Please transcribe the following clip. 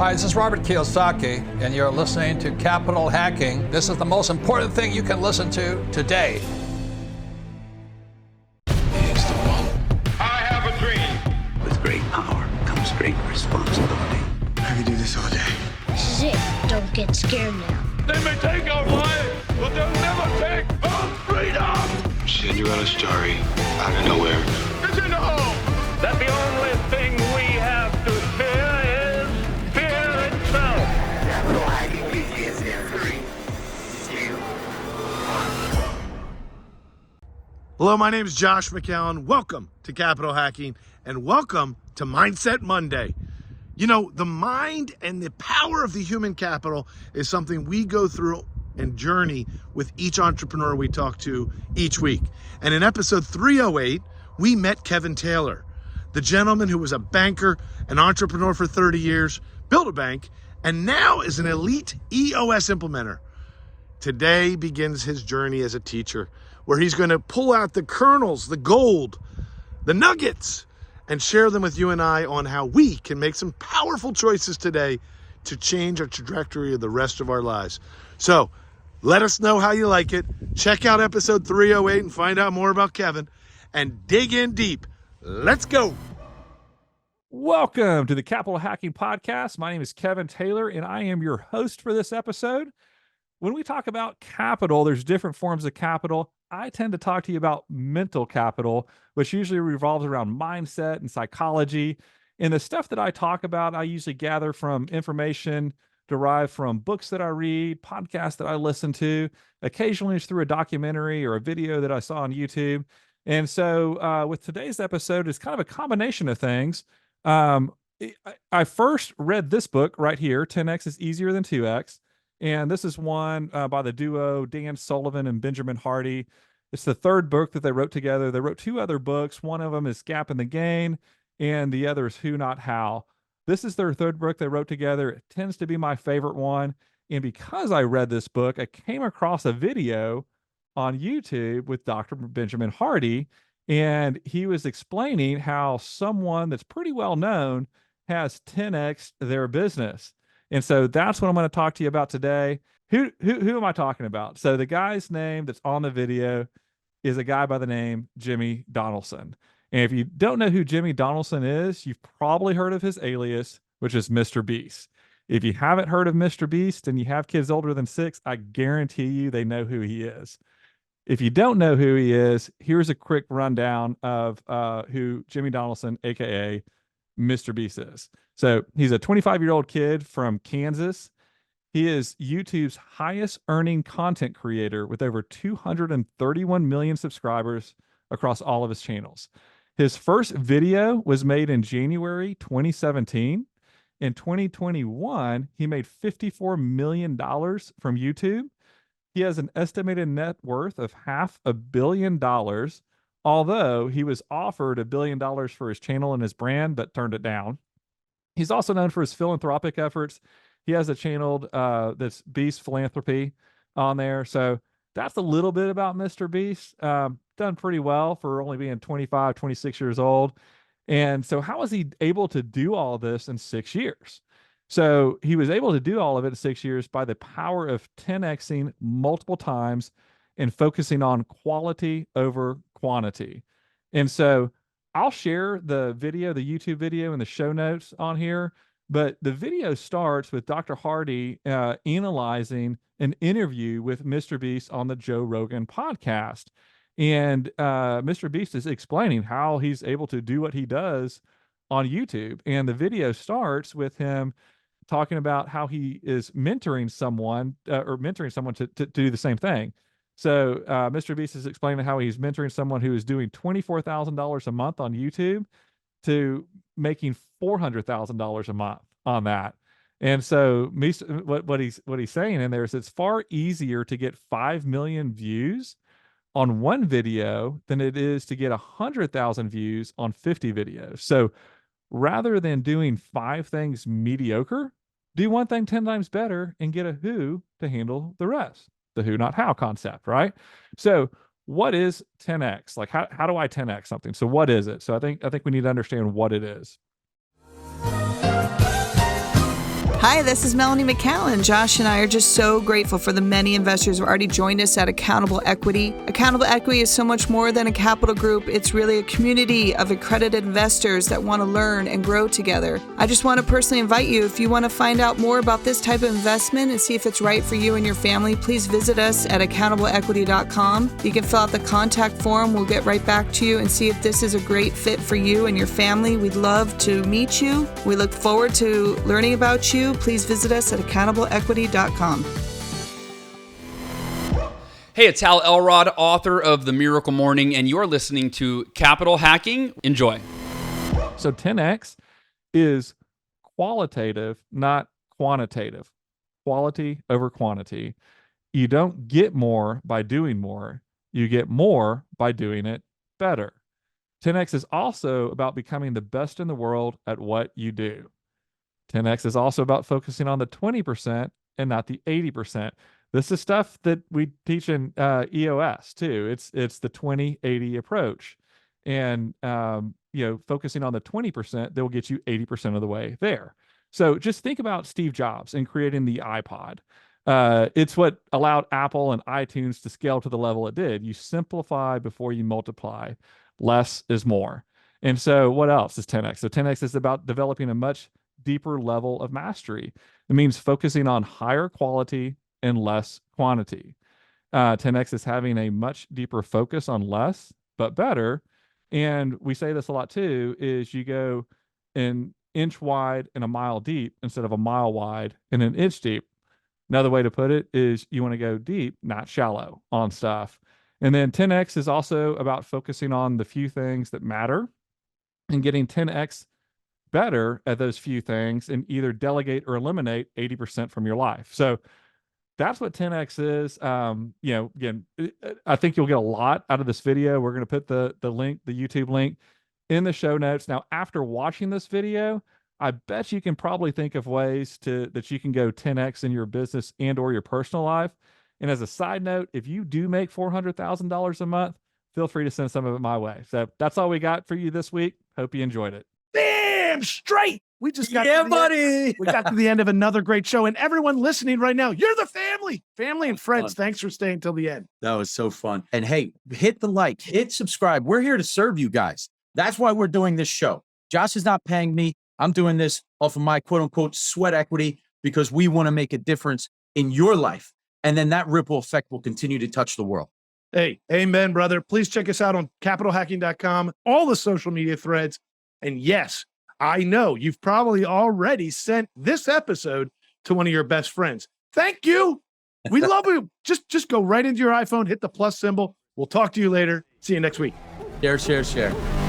Hi, this is Robert Kiyosaki, and you're listening to Capital Hacking. This is the most important thing you can listen to today. Here's the one. I have a dream. With great power comes great responsibility. I could do this all day. This is it. Don't get scared now. They may take our life, but they'll never take our freedom. Cinderella story out of nowhere. It's in the hole. That the only thing we have to fear is fear itself. Capital Hacking begins in 3, 2, 1. Hello, my name is Josh McCown. Welcome to Capital Hacking and welcome to Mindset Monday. You know, the mind and the power of the human capital is something we go through and journey with each entrepreneur we talk to each week. And in episode 308, we met Kevin Taylor, the gentleman who was a banker, an entrepreneur for 30 years, built a bank, and now is an elite EOS implementer. Today begins his journey as a teacher, where he's going to pull out the kernels, the gold, the nuggets, and share them with you and I on how we can make some powerful choices today to change our trajectory of the rest of our lives. So let us know how you like it. Check out episode 308 and find out more about Kevin and dig in deep. Let's go. Welcome to the Capital Hacking Podcast. My name is Kevin Taylor, and I am your host for this episode. When we talk about capital, there's different forms of capital. I tend to talk to you about mental capital, which usually revolves around mindset and psychology. And the stuff that I talk about, I usually gather from information derived from books that I read, podcasts that I listen to. Occasionally it's through a documentary or a video that I saw on YouTube. And so with today's episode, it's kind of a combination of things. I first read this book right here, 10X is Easier Than 2X. And this is one by the duo Dan Sullivan and Benjamin Hardy. It's the third book that they wrote together. They wrote two other books. One of them is Gap in the Gain, and the other is Who Not How. This is their third book they wrote together. It tends to be my favorite one. And because I read this book, I came across a video on YouTube with Dr. Benjamin Hardy, and he was explaining how someone that's pretty well known has 10x their business. And so that's what I'm going to talk to you about today. Who am I talking about? So the guy's name that's on the video is a guy by the name Jimmy Donaldson. And if you don't know who Jimmy Donaldson is, you've probably heard of his alias, which is Mr. Beast. If you haven't heard of Mr. Beast and you have kids older than 6, I guarantee you they know who he is. If you don't know who he is, here's a quick rundown of who Jimmy Donaldson, aka Mr. Beast, is. So he's a 25-year-old kid from Kansas. He is YouTube's highest earning content creator with over 231 million subscribers across all of his channels. His first video was made in January 2017. In 2021, he made $54 million from YouTube. He has an estimated net worth of $500 million, although he was offered $1 billion for his channel and his brand, but turned it down. He's also known for his philanthropic efforts. He has a channel that's Beast Philanthropy on there. So that's a little bit about Mr. Beast. Done pretty well for only being 25, 26 years old. And so how was he able to do all this in 6 years? So he was able to do all of it in 6 years by the power of 10Xing multiple times and focusing on quality over quantity. And so I'll share the video, the YouTube video, in the show notes on here. But the video starts with Dr. Hardy analyzing an interview with Mr. Beast on the Joe Rogan podcast. And Mr. Beast is explaining how he's able to do what he does on YouTube. And the video starts with him talking about how he is mentoring someone to do the same thing. So Mr. Beast is explaining how he's mentoring someone who is doing $24,000 a month on YouTube to making $400,000 a month on that. And so what he's saying in there is it's far easier to get 5 million views on one video than it is to get 100,000 views on 50 videos. So rather than doing 5 things mediocre, do one thing 10 times better and get a who to handle the rest. The who, not how concept, right? So what is 10X? Like how do I 10X something? So what is it? So I think we need to understand what it is. Hi, this is Melanie McCallan. Josh and I are just so grateful for the many investors who have already joined us at Accountable Equity. Accountable Equity is so much more than a capital group. It's really a community of accredited investors that want to learn and grow together. I just want to personally invite you, if you want to find out more about this type of investment and see if it's right for you and your family, please visit us at accountableequity.com. You can fill out the contact form. We'll get right back to you and see if this is a great fit for you and your family. We'd love to meet you. We look forward to learning about you. Please visit us at accountableequity.com. Hey, it's Hal Elrod, author of The Miracle Morning, and you're listening to Capital Hacking. Enjoy. So 10X is qualitative, not quantitative. Quality over quantity. You don't get more by doing more. You get more by doing it better. 10X is also about becoming the best in the world at what you do. 10X is also about focusing on the 20% and not the 80%. This is stuff that we teach in EOS too. It's the 20-80 approach, and focusing on the 20% that will get you 80% of the way there. So just think about Steve Jobs and creating the iPod. It's what allowed Apple and iTunes to scale to the level it did. You simplify before you multiply. Less is more. And so what else is 10X? So 10X is about developing a much deeper level of mastery. It means focusing on higher quality and less quantity. 10X is having a much deeper focus on less, but better. And we say this a lot too, is you go an inch wide and a mile deep instead of a mile wide and an inch deep. Another way to put it is you want to go deep, not shallow on stuff. And then 10X is also about focusing on the few things that matter and getting 10X better at those few things and either delegate or eliminate 80% from your life. So that's what 10X is. Again, I think you'll get a lot out of this video. We're going to put the link, the YouTube link, in the show notes. Now, after watching this video, I bet you can probably think of ways that you can go 10X in your business and or your personal life. And as a side note, if you do make $400,000 a month, feel free to send some of it my way. So that's all we got for you this week. Hope you enjoyed it. Damn straight. We just got we got to the end of another great show. And everyone listening right now, you're the family and friends. Thanks for staying till the end. That was so fun. And hey, hit the like, hit subscribe. We're here to serve you guys. That's why we're doing this show. Josh is not paying me. I'm doing this off of my quote unquote sweat equity because we want to make a difference in your life. And then that ripple effect will continue to touch the world. Hey, amen, brother. Please check us out on capitalhacking.com, all the social media threads. And yes, I know you've probably already sent this episode to one of your best friends. Thank you. We love you. Just go right into your iPhone, hit the plus symbol. We'll talk to you later. See you next week. Share.